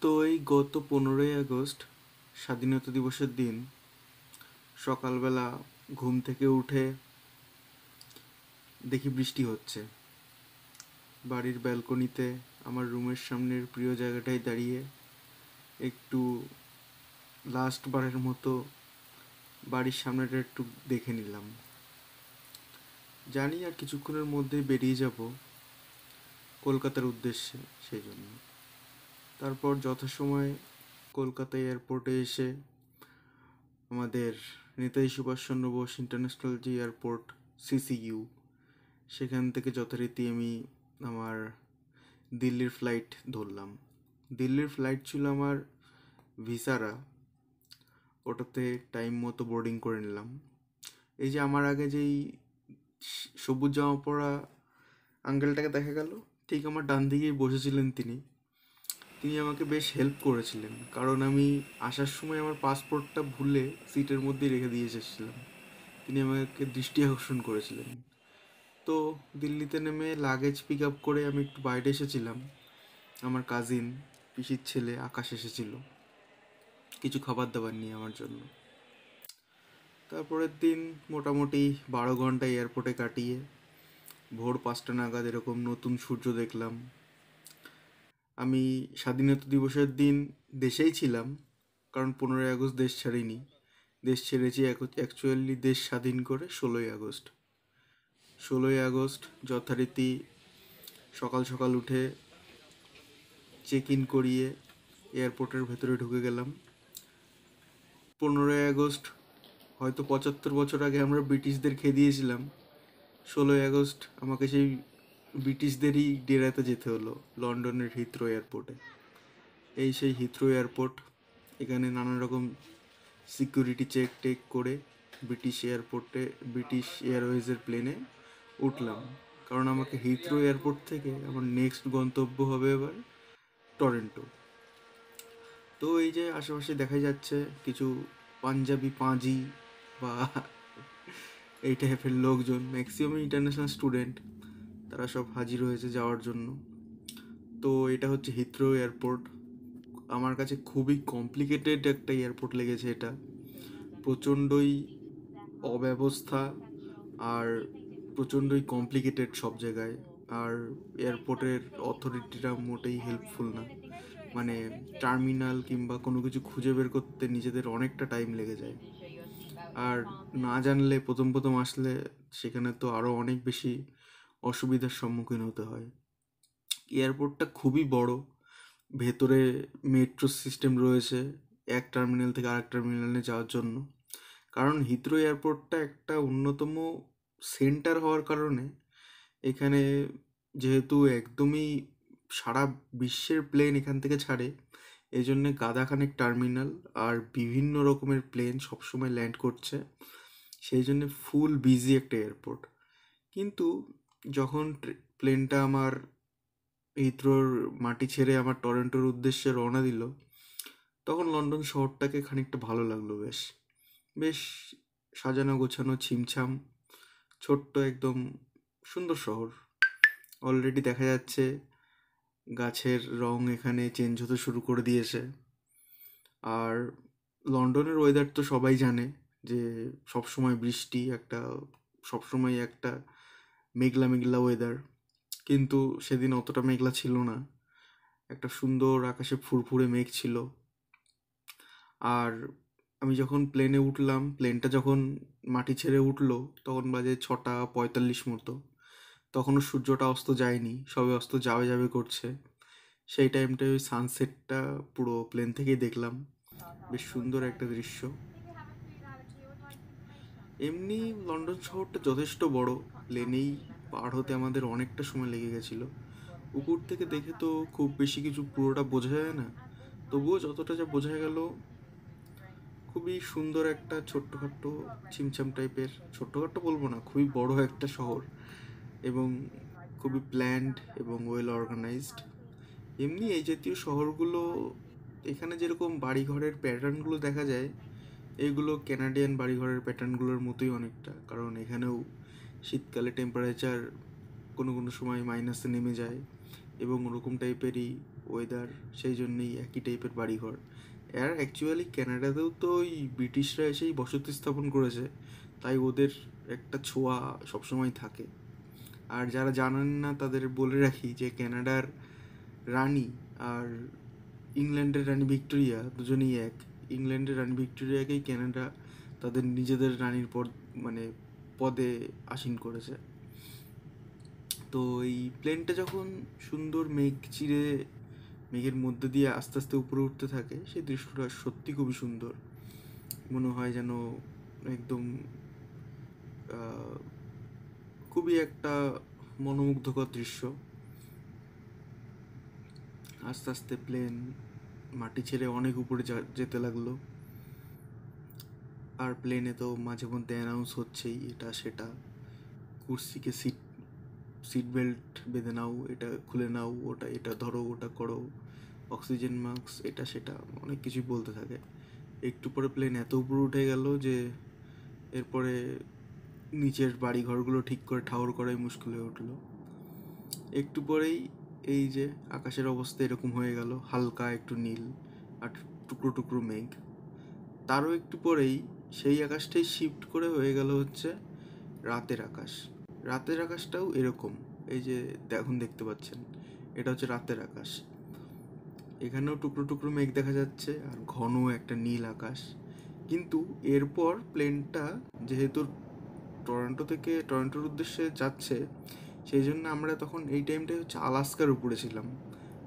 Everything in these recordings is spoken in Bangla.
তো এই গত 15ই আগস্ট স্বাধীনতা দিবসের দিন সকালবেলা ঘুম থেকে উঠে দেখি বৃষ্টি হচ্ছে। বাড়ির ব্যালকনিতে আমার রুমের সামনের প্রিয় জায়গাটায় দাঁড়িয়ে একটু লাস্ট বারের মতো বাড়ির সামনেটা একটু দেখে নিলাম। জানি আর কিছুক্ষণের মধ্যেই বেরিয়ে যাব কলকাতার উদ্দেশ্যে, সেই জন্য। তারপর যথাসময়ে কলকাতা এয়ারপোর্টে এসে আমাদের নেতাজি সুভাষচন্দ্র বোস ইন্টারন্যাশনাল যে এয়ারপোর্ট, সিসিইউ, সেখান থেকে যথারীতি আমি আমার দিল্লির ফ্লাইট ধরলাম। দিল্লির ফ্লাইট ছিল আমার ভিসারা, ওটাতে টাইম মতো বোর্ডিং করে নিলাম। এই যে আমার আগে যেই সবুজ জামা পরা আঙ্কেলটাকে দেখা গেল, ঠিক আমার ডান দিকেই বসেছিলেন তিনি। তিনি আমাকে বেশ হেল্প করেছিলেন, কারণ আমি আসার সময় আমার পাসপোর্টটা ভুলে সিটের মধ্যেই রেখে দিয়ে এসেছিলাম। তিনি আমাকে দৃষ্টি আকর্ষণ করেছিলেন। তো দিল্লিতে নেমে লাগেজ পিক আপ করে আমি একটু বাইরে এসেছিলাম। আমার কাজিন, পিসির ছেলে আকাশ এসেছিল কিছু খাবার দাবার নিয়ে আমার জন্য। তারপরের দিন মোটামুটি 12 ঘন্টা এয়ারপোর্টে কাটিয়ে ভোর 5টা নাগাদ এরকম নতুন সূর্য দেখলাম। আমি স্বাধীনতা দিবসের দিন দেশেই ছিলাম, কারণ 15ই আগস্ট দেশ ছাড়িনি। দেশ ছেড়েছি অ্যাকচুয়ালি দেশ স্বাধীন করে 16ই আগস্ট। 16ই আগস্ট যথারীতি সকাল সকাল উঠে চেক ইন করিয়ে এয়ারপোর্টের ভেতরে ঢুকে গেলাম। 15ই আগস্ট হয়তো 75 বছর আগে আমরা ব্রিটিশদের খেয়ে দিয়েছিলাম, 16ই আগস্ট আমাকে সেই ব্রিটিশদেরই ডেরাতে যেতে হলো, লন্ডনের হিথ্রো এয়ারপোর্টে। এই সেই হিথ্রো এয়ারপোর্ট, এখানে নানান রকম সিকিউরিটি চেক টেক করে ব্রিটিশ এয়ারপোর্টে, ব্রিটিশ এয়ারওয়েজের প্লেনে উঠলাম, কারণ আমাকে হিথ্রো এয়ারপোর্ট থেকে আমার নেক্সট গন্তব্য হবে এবার টরেন্টো। তো এই যে আশেপাশে দেখা যাচ্ছে কিছু পাঞ্জাবি পাঁজি বা এই টাইপের লোকজন, ম্যাক্সিমাম ইন্টারন্যাশনাল স্টুডেন্ট, তারা সব হাজির হয়েছে যাওয়ার জন্য। তো এটা হচ্ছে হিথ্রো এয়ারপোর্ট। আমার কাছে খুবই কমপ্লিকেটেড একটা এয়ারপোর্ট লেগেছে এটা। প্রচণ্ডই অব্যবস্থা আর প্রচণ্ডই কমপ্লিকেটেড সব জায়গায়। আর এয়ারপোর্টের অথরিটিরা মোটেই হেল্পফুল না। মানে টার্মিনাল কিংবা কোনো কিছু খুঁজে বের করতে নিজেদের অনেকটা টাইম লেগে যায়। আর না জানলে প্রথম প্রথম আসলে সেখানে তো আরও অনেক বেশি অসুবিধার সম্মুখীন হতে হয়। এয়ারপোর্টটা খুবই বড়, ভেতরে মেট্রো সিস্টেম রয়েছে এক টার্মিনাল থেকে আরেক টার্মিনালে যাওয়ার জন্য। কারণ হিথ্রো এয়ারপোর্টটা একটা অন্যতম সেন্টার হওয়ার কারণে এখানে, যেহেতু একদমই সারা বিশ্বের প্লেন এখান থেকে ছাড়ে, এই জন্যে গাদাখানেক টার্মিনাল আর বিভিন্ন রকমের প্লেন সবসময় ল্যান্ড করছে, সেই জন্যে ফুল বিজি একটা এয়ারপোর্ট। কিন্তু যখন প্লেনটা আমার হিথ্রোর মাটি ছেড়ে আমার টরন্টোর উদ্দেশ্যে রওনা দিল, তখন লন্ডন শহরটাকে খানিকটা ভালো লাগলো। বেশ বেশ সাজানো গোছানো, ছিমছাম, ছোট্ট, একদম সুন্দর শহর। অলরেডি দেখা যাচ্ছে গাছের রং এখানে চেঞ্জ হতে শুরু করে দিয়েছে। আর লন্ডনের ওয়েদার তো সবাই জানে যে সবসময় বৃষ্টি, একটা সবসময় একটা মেঘলা মেঘলা ওয়েদার। কিন্তু সেদিন অতটা মেঘলা ছিল না, একটা সুন্দর আকাশে ফুরফুরে মেঘ ছিল। আর আমি যখন প্লেনে উঠলাম, প্লেনটা যখন মাটি ছেড়ে উঠলো, তখন বাজে 6টা 45 মতো। তখনও সূর্যটা অস্ত যায়নি, সবে অস্ত যাবে যাবে করছে। সেই টাইমটায় ওই সানসেটটা পুরো প্লেন থেকেই দেখলাম, বেশ সুন্দর একটা দৃশ্য। এমনি লন্ডন শহরটা যথেষ্ট বড়, প্লেনেই পার হতে আমাদের অনেকটা সময় লেগে গেছিলো। উপর থেকে দেখে তো খুব বেশি কিছু পুরোটা বোঝা যায় না, তবুও যতটা যা বোঝা গেল, খুবই সুন্দর একটা ছোট্টখাট্টো ছিমছাম টাইপের, ছোট্টখাট্টো বলবো না, খুবই বড় একটা শহর, এবং খুবই প্ল্যান্ড এবং ওয়েল অর্গানাইজড। এমনি এই জাতীয় শহরগুলো, এখানে যেরকম বাড়িঘরের প্যাটার্নগুলো দেখা যায়, এইগুলো কানাডিয়ান বাড়িঘরের প্যাটার্নগুলোর মতোই অনেকটা। কারণ এখানেও শীতকালে টেম্পারেচার কোনো কোনো সময় মাইনাসে নেমে যায়, এবং ওরকম টাইপেরই ওয়েদার, সেই জন্যেই একই টাইপের বাড়িঘর। আর অ্যাকচুয়ালি ক্যানাডাতেও তো ওই ব্রিটিশরা এসেই বসতি স্থাপন করেছে, তাই ওদের একটা ছোঁয়া সবসময় থাকে। আর যারা জানেন না তাদের বলে রাখি যে ক্যানাডার রানী আর ইংল্যান্ডের রানী ভিক্টোরিয়া দুজনেই এক। ইংল্যান্ডের রানী ভিক্টোরিয়াকেই ক্যানাডা তাদের নিজেদের রানীর পদ মানে পদে আসীন করেছে। তো এই প্লেনটা যখন সুন্দর মেঘ চিরে মেঘের মধ্যে দিয়ে আস্তে আস্তে উপরে উঠতে থাকে, সেই দৃশ্যটা সত্যি খুবই সুন্দর। মনে হয় যেন একদম খুবই একটা মনোমুগ্ধকর দৃশ্য। আস্তে আস্তে প্লেন মাটি ছেড়ে অনেক উপরে যেতে লাগলো। আর প্লেনে তো মাঝে মধ্যে অ্যানাউন্স হচ্ছেই, এটা সেটা, কুর্সিকে সিট বেল্ট বেঁধে নাও, এটা খুলে নাও, ওটা এটা ধরো, ওটা করো, অক্সিজেন মাস্ক, এটা সেটা অনেক কিছুই বলতে থাকে। একটু পরে প্লেন এত উপরে উঠে গেল যে এরপরে নিচের বাড়ি ঘরগুলো ঠিক করে ঠাউর করাই মুশকিল হয়ে উঠলো। একটু পরেই এই যে আকাশের অবস্থা এরকম হয়ে গেল, হালকা একটু নীল আর টুকরো টুকরো মেঘ। তারও একটু পরেই সেই আকাশটাই শিফট করে হয়ে গেল হচ্ছে রাতের আকাশ। রাতের আকাশটাও এরকম, এই যে এখন দেখতে পাচ্ছেন, এটা হচ্ছে রাতের আকাশ। এখানেও টুকরো টুকরো মেঘ দেখা যাচ্ছে আর ঘন একটা নীল আকাশ। কিন্তু এরপর প্লেনটা যেহেতু টরন্টোর উদ্দেশ্যে যাচ্ছে, সেই জন্য আমরা তখন এই টাইমটায় হচ্ছে আলাস্কার উপরে ছিলাম,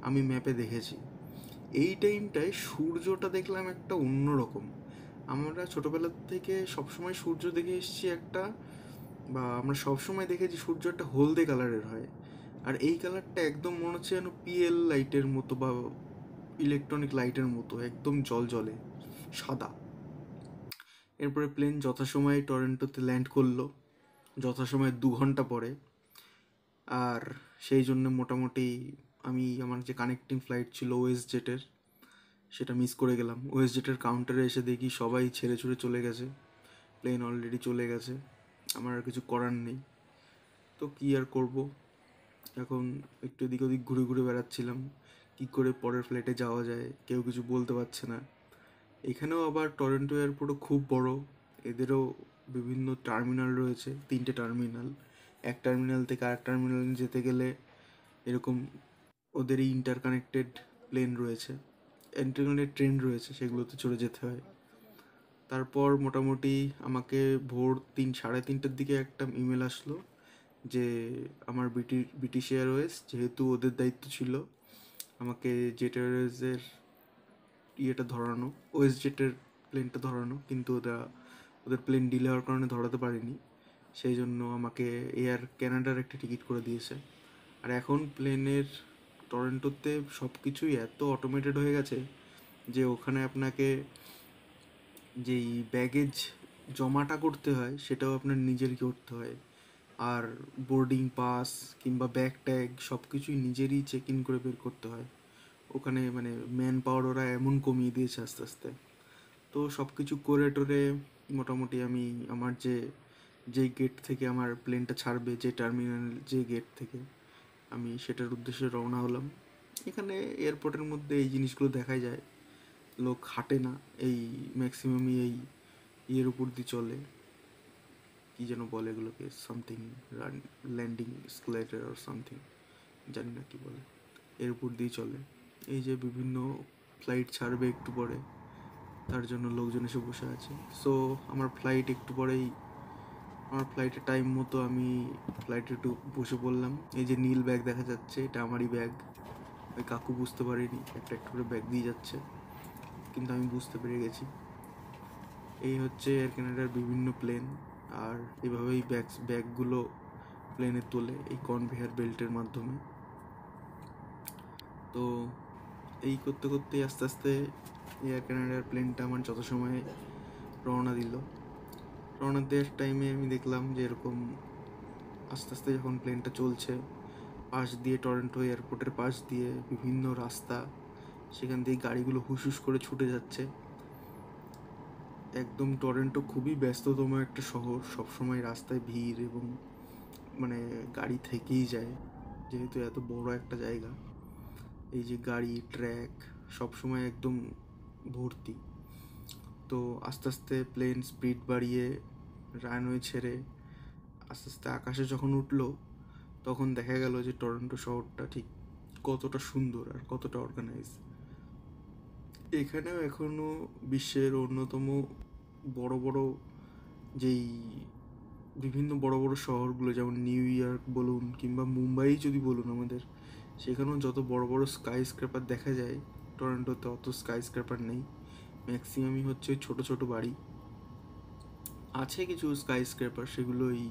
আমি ম্যাপে দেখেছি। এই টাইমটায় সূর্যটা দেখলাম একটা অন্যরকম। আমরা ছোটোবেলা থেকে সবসময় সূর্য দেখে এসেছি একটা, বা আমরা সবসময় দেখেছি সূর্য একটা হলদে কালারের হয়, আর এই কালারটা একদম মনে হচ্ছে যেন পিএল লাইটের মতো বা ইলেকট্রনিক লাইটের মতো একদম জলজলে সাদা। এরপরে প্লেন যথাসময়ে টরন্টোতে ল্যান্ড করলো, যথাসময়ে 2 ঘন্টা পরে। আর সেই জন্য মোটামুটি আমি আমার যে কানেক্টিং ফ্লাইট ছিল ওয়েস্ট জেটের, সেটা মিস করে গেলাম। ওয়েস্ট জেটের কাউন্টারে এসে দেখি সবাই ছেড়ে ছুড়ে চলে গেছে, প্লেন অলরেডি চলে গেছে। আমার আর কিছু করার নেই, তো কী আর করব। এখন একটু এদিক ওদিক ঘুরে ঘুরে বেড়াচ্ছিলাম, কী করে পরের ফ্লাইটে যাওয়া যায়, কেউ কিছু বলতে পারছে না। এখানেও আবার টরন্টো এয়ারপোর্টও খুব বড়, এদেরও বিভিন্ন টার্মিনাল রয়েছে, 3টে টার্মিনাল। এক টার্মিনাল থেকে আরেক টার্মিনালে যেতে গেলে এরকম ওদেরই ইন্টারকানেক্টেড প্লেন রয়েছে, ইন্টারকানেক্টেড ট্রেন রয়েছে, সেগুলোতে চড়ে যেতে হয়। তারপর মোটামুটি আমাকে ভোর 3-3:30টার দিকে একটা ইমেল আসলো যে আমার ব্রিটিশ এয়ারওয়েজ, যেহেতু ওদের দায়িত্ব ছিল আমাকে জেট এয়ারওয়েজের ইয়েটা ধরানো, ওয়েস্ট জেটের প্লেনটা ধরানো, কিন্তু ওদের প্লেন ডিলে হওয়ার কারণে ধরাতে পারিনি, সেই জন্য আমাকে এয়ার ক্যানাডার একটা টিকিট করে দিয়েছে। আর এখন প্লেনের টরন্টোতে সব কিছুই এত অটোমেটেড হয়ে গেছে যে ওখানে আপনাকে যেই ব্যাগেজ জমাটা করতে হয় সেটাও আপনার নিজেরই করতে হয়। আর বোর্ডিং পাস কিংবা ব্যাগ ট্যাগ সব কিছুই নিজেরই চেক ইন করে বের করতে হয় ওখানে। মানে ম্যান পাওয়ার ওরা এমন কমিয়ে দিয়েছে আস্তে আস্তে। তো সব কিছু করে টোরে মোটামুটি আমি আমার যে গেট থেকে আমার প্লেনটা ছাড়বে, যে টার্মিনাল, যে গেট থেকে, আমি সেটার উদ্দেশ্যে রওনা হলাম। এখানে এয়ারপোর্টের মধ্যে এই জিনিসগুলো দেখাই যায়, লোক হাঁটে না, এই ম্যাক্সিমামই এই ইয়ের উপর দিয়ে চলে, কী যেন বলে এগুলোকে, সামথিং ল্যান্ডিং স্কেলেটর আর সামথিং, জানি না কী বলে, এর উপর দিয়ে চলে। এই যে বিভিন্ন ফ্লাইট ছাড়বে একটু পরে, তার জন্য লোকজন এসে বসে আছে। সো আমার ফ্লাইট একটু পরেই, আমার ফ্লাইটের টাইম মতো আমি ফ্লাইটে একটু বসে পড়লাম। এই যে নীল ব্যাগ দেখা যাচ্ছে, এটা আমারই ব্যাগ। ওই কাকু বুঝতে পারিনি, একটা একটা করে ব্যাগ দিয়ে যাচ্ছে, কিন্তু আমি বুঝতে পেরে গেছি। এই হচ্ছে এয়ার ক্যানাডার বিভিন্ন প্লেন, আর এভাবেই ব্যাগগুলো প্লেনে তোলে এই কনভেয়ার বেল্টের মাধ্যমে। তো এই করতে করতেই আস্তে আস্তে এয়ার ক্যানাডার প্লেনটা আমার যত সময় রওনা দিল, রওনা দেওয়ার টাইমে আমি দেখলাম যে এরকম আস্তে আস্তে যখন প্লেনটা চলছে, পাশ দিয়ে টরন্টো এয়ারপোর্টের পাশ দিয়ে বিভিন্ন রাস্তা, সেখান দিয়ে গাড়িগুলো হুস করে ছুটে যাচ্ছে। একদম টরন্টো খুবই ব্যস্ততম একটা শহর, সবসময় রাস্তায় ভিড় এবং মানে গাড়ি থেকেই যায়, যেহেতু এত বড় একটা জায়গা। এই যে গাড়ি, ট্র্যাক সবসময় একদম ভর্তি। তো আস্তে আস্তে প্লেন স্পিড বাড়িয়ে রানওয়ে ছেড়ে আস্তে আস্তে আকাশে যখন উঠলো, তখন দেখা গেল যে টরন্টো শহরটা ঠিক কতটা সুন্দর আর কতটা অর্গানাইজ। এখানেও এখনও বিশ্বের অন্যতম বড় বড় যেই বিভিন্ন বড় বড় শহরগুলো, যেমন নিউ ইয়র্ক বলুন কিংবা মুম্বাই যদি বলুন আমাদের, সেখানেও যত বড় বড় স্কাই স্ক্র্যাপার দেখা যায়, টরন্টোতে অত স্কাই স্ক্র্যাপার নেই। ম্যাক্সিমামই হচ্ছে ছোট ছোট বাড়ি। আছে কিছু স্কাই স্ক্র্যাপার, সেগুলো এই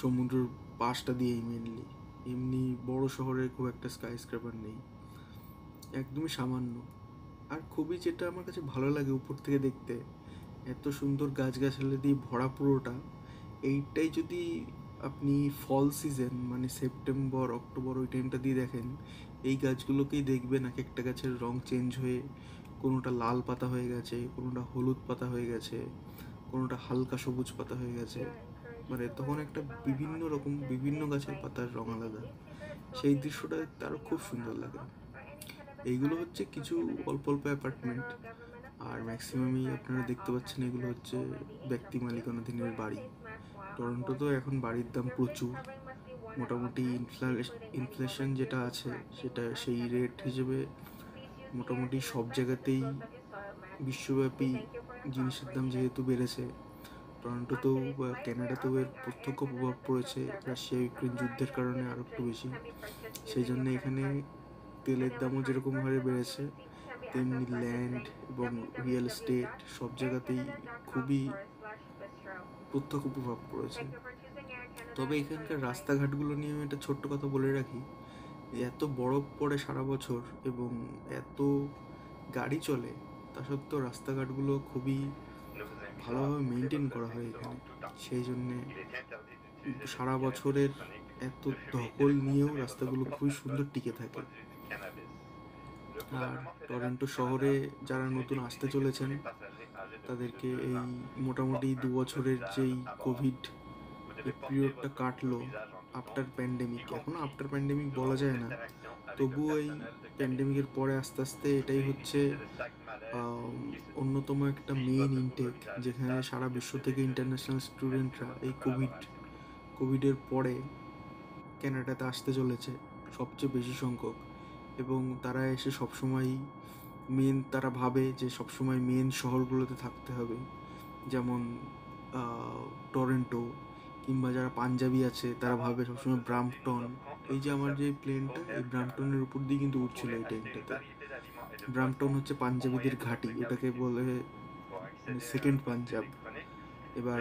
সমুদ্রের পাশটা দিয়েই মেনলি। এমনি বড় শহরে খুব একটা স্কাই স্ক্র্যাপার নেই, একদমই সামান্য। আর খুবই যেটা আমার কাছে ভালো লাগে উপর থেকে দেখতে, এত সুন্দর গাছগাছালি দিয়ে ভরা পুরোটা। এইটাই যদি আপনি ফল সিজন মানে সেপ্টেম্বর অক্টোবর ওই টাইমটা দিয়ে দেখেন, এই গাছগুলোকেই দেখবেন এক একটা গাছের রং চেঞ্জ হয়ে, কোনোটা লাল পাতা হয়ে গেছে, কোনোটা হলুদ পাতা হয়ে গেছে, কোনোটা হালকা সবুজ পাতা হয়ে গেছে। মানে তখন একটা বিভিন্ন রকম বিভিন্ন গাছের পাতার রং আলাদা, সেই দৃশ্যটা দেখতে আরও খুব সুন্দর লাগে। এইগুলো হচ্ছে কিছু অল্প অল্প অ্যাপার্টমেন্ট, আর ম্যাক্সিমামই আপনারা দেখতে পাচ্ছেন এগুলো হচ্ছে ব্যক্তি মালিকানাধীনের বাড়ি। টরন্টোতেও এখন বাড়ির দাম প্রচুর। মোটামুটি ইনফ্লেশন যেটা আছে সেটা সেই রেট হিসেবে মোটামুটি সব জায়গাতেই বিশ্বব্যাপী জিনিসের দাম যেহেতু বেড়েছে, টরন্টোতেও বা ক্যানাডাতেও এর প্রত্যক্ষ প্রভাব পড়েছে রাশিয়া ইউক্রেন যুদ্ধের কারণে আরও একটু বেশি। সেই জন্য এখানে তেলের দামও যেরকম হারে বেড়েছে, তেমনি ল্যান্ড এবং রিয়েল এস্টেট সব জায়গাতেই খুবই প্রত্যক্ষ প্রভাব পড়েছে। তবে এখানকার রাস্তাঘাটগুলো নিয়ে আমি একটা ছোট্ট কথা বলে রাখি, এত বরফ পড়ে সারা বছর এবং এত গাড়ি চলে, তা সত্ত্বেও রাস্তাঘাটগুলো খুবই ভালোভাবে মেনটেন করা হয় এখানে। সেই জন্যে সারা বছরের এত ধকল নিয়েও রাস্তাগুলো খুবই সুন্দর টিকে থাকে। আর টরন্টো শহরে যারা নতুন আসতে চলেছেন, তাদেরকে এই মোটামুটি 2 বছরের যেই কোভিড এই পিরিয়ডটা কাটলো আফটার প্যান্ডেমিক, এখনও আফটার প্যান্ডেমিক বলা যায় না, তবুও এই প্যান্ডেমিকের পরে আস্তে আস্তে এটাই হচ্ছে অন্যতম একটা মেন ইনটেক, যেখানে সারা বিশ্ব থেকে ইন্টারন্যাশনাল স্টুডেন্টরা এই কোভিডের পরে ক্যানাডাতে আসতে চলেছে সবচেয়ে বেশি সংখ্যক। এবং তারা এসে সবসময় তারা ভাবে যে সবসময় মেন শহরগুলোতে থাকতে হবে, যেমন টরন্টো, কিংবা যারা পাঞ্জাবি আছে তারা ভাবে সবসময় ব্রাম্পটন। এই যে আমার যে প্লেনটা এই ব্রাম্পটনের উপর দিয়ে কিন্তু উঠছিল এই টাইমটাতে। ব্রাম্পটন হচ্ছে পাঞ্জাবিদের ঘাঁটি, এটাকে বলে সেকেন্ড পাঞ্জাব। এবার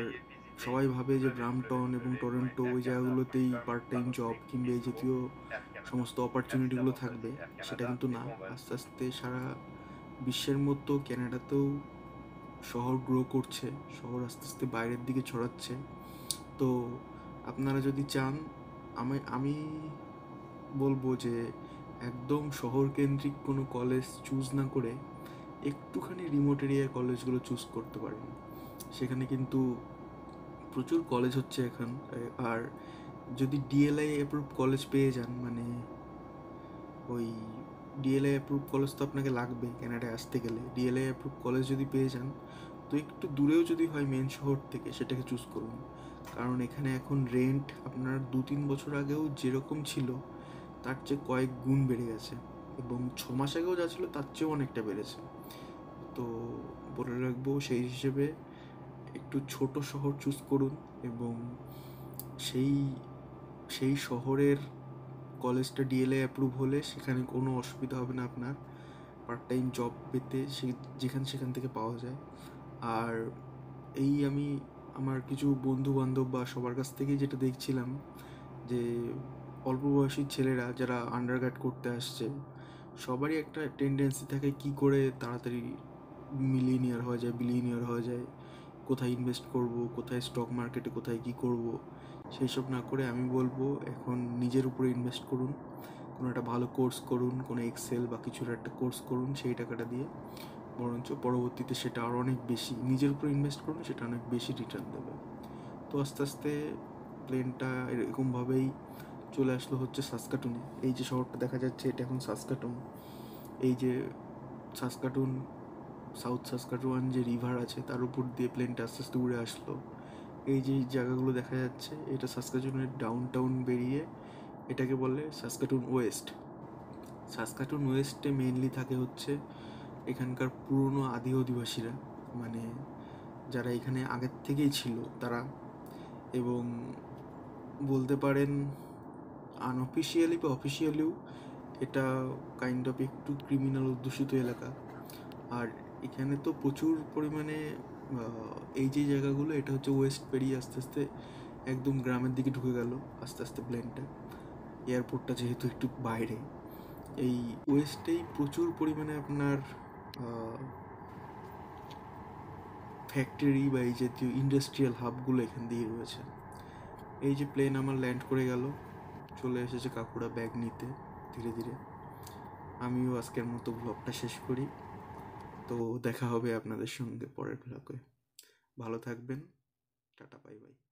সবাই ভাবে যে ব্রাম্পটন এবং টরন্টো ওই জায়গাগুলোতেই পার্ট টাইম জব কিংবা এই জাতীয় সমস্ত অপরচুনিটিগুলো থাকবে, সেটা কিন্তু না। আস্তে আস্তে সারা বিশ্বের মতো ক্যানাডাতেও শহর গ্রো করছে, শহর আস্তে আস্তে বাইরের দিকে ছড়াচ্ছে। তো আপনারা যদি চান, আমি বলবো যে একদম শহর কেন্দ্রিক কোনো কলেজ চুজ না করে একটুখানি রিমোট এরিয়ার কলেজগুলো চুজ করতে পারেন। সেখানে কিন্তু প্রচুর কলেজ হচ্ছে এখন। আর যদি ডিএলআই অ্যাপ্রুভ কলেজ পেয়ে যান, মানে ওই ডিএলআই অ্যাপ্রুভ কলেজ তো আপনাকে লাগবে ক্যানাডায় আসতে গেলে, ডিএলআই অ্যাপ্রুভ কলেজ যদি পেয়ে যান, তো একটু দূরেও যদি হয় মেন শহর থেকে, সেটাকে চুজ করুন। কারণ এখানে এখন রেন্ট আপনার 2-3 বছর আগেও যেরকম ছিল তার চেয়ে কয়েক গুণ বেড়ে গেছে, এবং 6 মাস আগেও যা ছিল তার চেয়েও অনেকটা বেড়েছে। তো বলে রাখবো সেই হিসেবে একটু ছোট শহর চুজ করুন, এবং সেই সেই শহরের কলেজটা ডিএলএ অ্যাপ্রুভ হলে সেখানে কোনো অসুবিধা হবে না আপনার পার্ট টাইম জব পেতে, সেখান থেকে পাওয়া যায়। আর এই আমি আমার কিছু বন্ধু বান্ধব বা সবার কাছ থেকেই যেটা দেখছিলাম, যে অল্প বয়সী ছেলেরা যারা আন্ডারগ্রেড করতে আসছে, সবারই একটা টেন্ডেন্সি থাকে কি করে তাড়াতাড়ি মিলিয়নিয়ার হওয়া যায়, বিলিয়নিয়ার হওয়া যায়, কোথায় ইনভেস্ট করব, কোথায় স্টক মার্কেটে কোথায় কি করব, সেই সব না করে আমি বলবো এখন নিজের উপরে ইনভেস্ট করুন। কোনো একটা ভালো কোর্স করুন, কোনো এক্সেল বা কিছুর একটা কোর্স করুন, সেই টাকাটা দিয়ে বরঞ্চ পরবর্তীতে সেটা আরও অনেক বেশি নিজের উপরে ইনভেস্ট করুন, সেটা অনেক বেশি রিটার্ন দেবে। তো আস্তে আস্তে প্লেনটা এরকমভাবেই চলে আসলো হচ্ছে সাসকাটুনে। এই যে শহরটা দেখা যাচ্ছে এটা এখন সাসকাটুন। এই যে সাসকাটুন, সাউথ সাসকাটুয়ান যে রিভার আছে তার উপর দিয়ে প্লেনটা আস্তে আস্তে উড়ে আসলো। এই যে জায়গাগুলো দেখা যাচ্ছে এটা সাসকাটুনের ডাউন টাউন বেরিয়ে এটাকে বলে সাসকাটুন ওয়েস্ট। সাসকাটুন ওয়েস্টে মেইনলি থাকে হচ্ছে এখানকার পুরনো আদি অধিবাসীরা, মানে যারা এখানে আগের থেকেই ছিল তারা, এবং বলতে পারেন আনঅফিসিয়ালি বা অফিসিয়ালিও এটা কাইন্ড অফ একটু ক্রিমিনাল অধ্যুষিত এলাকা। আর এখানে তো প্রচুর পরিমাণে এই যে জায়গাগুলো এটা হচ্ছে ওয়েস্ট পেরিয়ে আস্তে আস্তে একদম গ্রামের দিকে ঢুকে গেল আস্তে আস্তে প্লেনটা। এয়ারপোর্টটা যেহেতু একটু বাইরে, এই ওয়েস্টেই প্রচুর পরিমাণে আপনার ফ্যাক্টরি বা এই জাতীয় ইন্ডাস্ট্রিয়াল হাবগুলো এখান দিয়েই রয়েছে। এই যে প্লেন আমার ল্যান্ড করে গেল, চলে এসেছে কাকুরা ব্যাগ নিতে ধীরে ধীরে। আমিও আজকের মতো ব্লগটা শেষ করি। তো দেখা হবে আপনাদের সঙ্গে পরের ব্লগে। ভালো থাকবেন। Tata, bye bye.